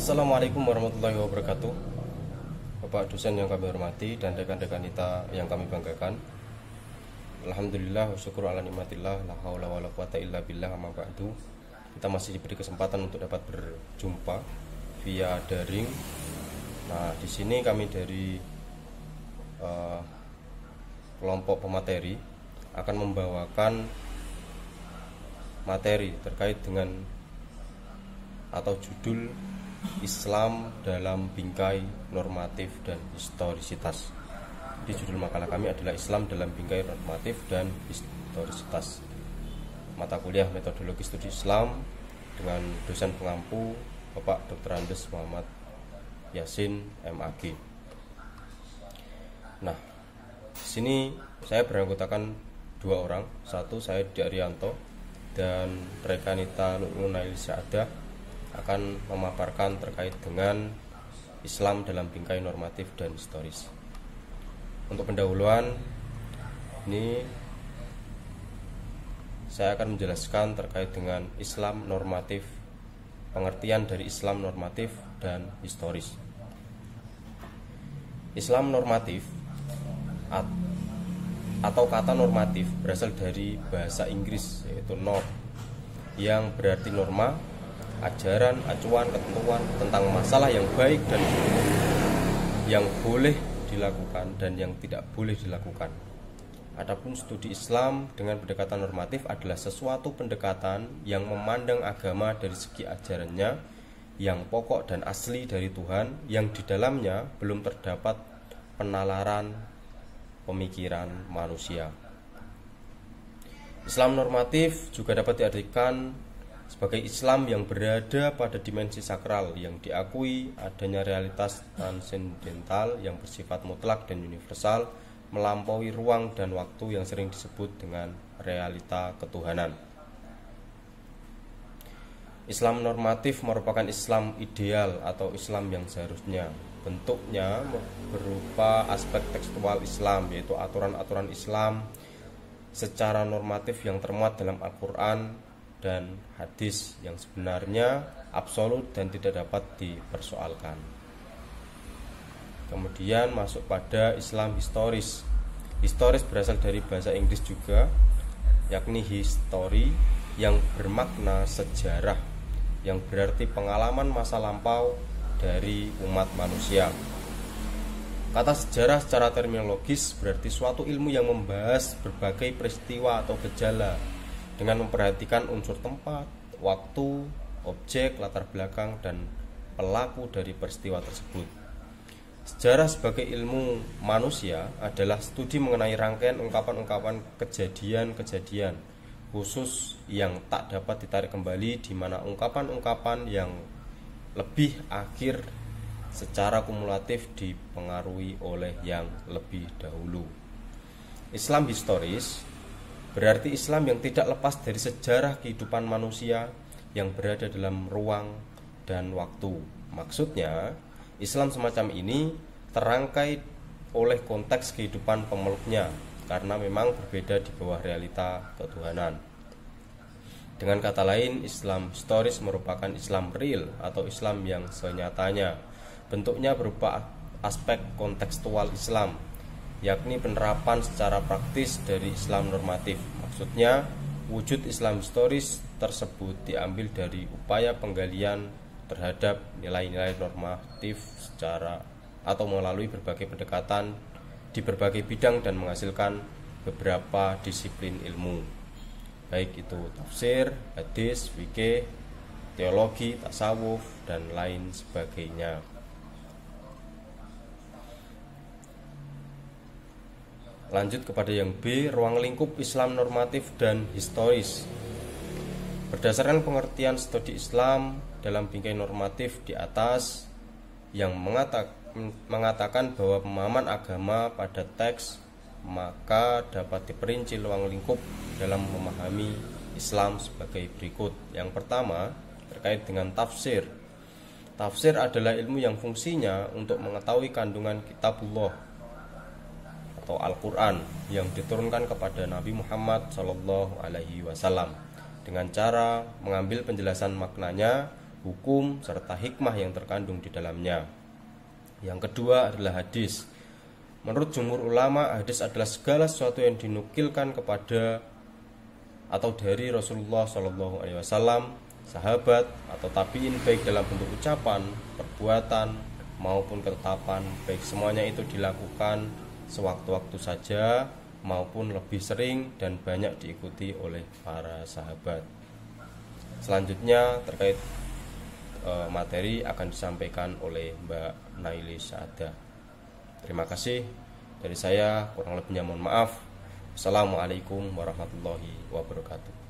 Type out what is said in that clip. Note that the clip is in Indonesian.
Assalamualaikum warahmatullahi wabarakatuh. Bapak dosen yang kami hormati dan rekan-rekan kita yang kami banggakan. Alhamdulillah wa syukur ala nikmatillah, la haula wala quwata illa billah, amma ba'du. Kita masih diberi kesempatan untuk dapat berjumpa via daring. Nah, di sini kami dari kelompok pemateri akan membawakan materi terkait dengan atau judul Islam dalam bingkai normatif dan historisitas. Di judul makalah kami adalah Islam dalam bingkai normatif dan historisitas. Mata kuliah metodologi studi Islam dengan dosen pengampu Bapak Dr. Andes Muhammad Yasin MAG. Nah, di sini saya beranggotakan dua orang. Satu, saya Arianto dan rekanita Nunail Sa'adah akan memaparkan terkait dengan Islam dalam bingkai normatif dan historis. Untuk pendahuluan ini saya akan menjelaskan terkait dengan Islam normatif, pengertian dari Islam normatif dan historis. Islam normatif atau kata normatif berasal dari bahasa Inggris, yaitu norm, yang berarti norma, ajaran, acuan, ketentuan tentang masalah yang baik dan buruk, yang boleh dilakukan dan yang tidak boleh dilakukan. Adapun studi Islam dengan pendekatan normatif adalah sesuatu pendekatan yang memandang agama dari segi ajarannya yang pokok dan asli dari Tuhan, yang di dalamnya belum terdapat penalaran pemikiran manusia. Islam normatif juga dapat diartikan sebagai Islam yang berada pada dimensi sakral, yang diakui adanya realitas transendental yang bersifat mutlak dan universal, melampaui ruang dan waktu, yang sering disebut dengan realita ketuhanan. Islam normatif merupakan Islam ideal atau Islam yang seharusnya. Bentuknya berupa aspek tekstual Islam, yaitu aturan-aturan Islam secara normatif yang termuat dalam Al-Quran dan hadis, yang sebenarnya absolut dan tidak dapat dipersoalkan. Kemudian masuk pada Islam historis. Historis berasal dari bahasa Inggris juga, yakni history, yang bermakna sejarah, yang berarti pengalaman masa lampau dari umat manusia. Kata sejarah secara terminologis berarti suatu ilmu yang membahas berbagai peristiwa atau gejala dengan memperhatikan unsur tempat, waktu, objek, latar belakang, dan pelaku dari peristiwa tersebut. Sejarah sebagai ilmu manusia adalah studi mengenai rangkaian ungkapan-ungkapan kejadian-kejadian khusus yang tak dapat ditarik kembali, di mana ungkapan-ungkapan yang lebih akhir secara kumulatif dipengaruhi oleh yang lebih dahulu. Islam historis berarti Islam yang tidak lepas dari sejarah kehidupan manusia yang berada dalam ruang dan waktu. Maksudnya, Islam semacam ini terangkai oleh konteks kehidupan pemeluknya, karena memang berbeda di bawah realita ketuhanan. Dengan kata lain, Islam historis merupakan Islam real atau Islam yang senyatanya. Bentuknya berupa aspek kontekstual Islam, yakni penerapan secara praktis dari Islam normatif. Maksudnya, wujud Islam historis tersebut diambil dari upaya penggalian terhadap nilai-nilai normatif secara atau melalui berbagai pendekatan di berbagai bidang dan menghasilkan beberapa disiplin ilmu, baik itu tafsir, hadis, fikih, teologi, tasawuf, dan lain sebagainya. Lanjut kepada yang B, ruang lingkup Islam normatif dan historis. Berdasarkan pengertian studi Islam dalam bingkai normatif di atas, yang mengatakan bahwa pemahaman agama pada teks, maka dapat diperinci ruang lingkup dalam memahami Islam sebagai berikut. Yang pertama, terkait dengan tafsir. Tafsir adalah ilmu yang fungsinya untuk mengetahui kandungan kitabullah atau Al-Quran yang diturunkan kepada Nabi Muhammad SAW dengan cara mengambil penjelasan maknanya hukum, serta hikmah yang terkandung di dalamnya. Yang kedua adalah hadis. Menurut jumhur ulama, hadis adalah segala sesuatu yang dinukilkan kepada atau dari Rasulullah SAW, sahabat atau tabiin, baik dalam bentuk ucapan, perbuatan maupun ketetapan, baik semuanya itu dilakukan sewaktu-waktu saja maupun lebih sering dan banyak diikuti oleh para sahabat. Selanjutnya terkait materi akan disampaikan oleh Mbak Naili Saada. Terima kasih dari saya, kurang lebihnya mohon maaf. Assalamualaikum warahmatullahi wabarakatuh.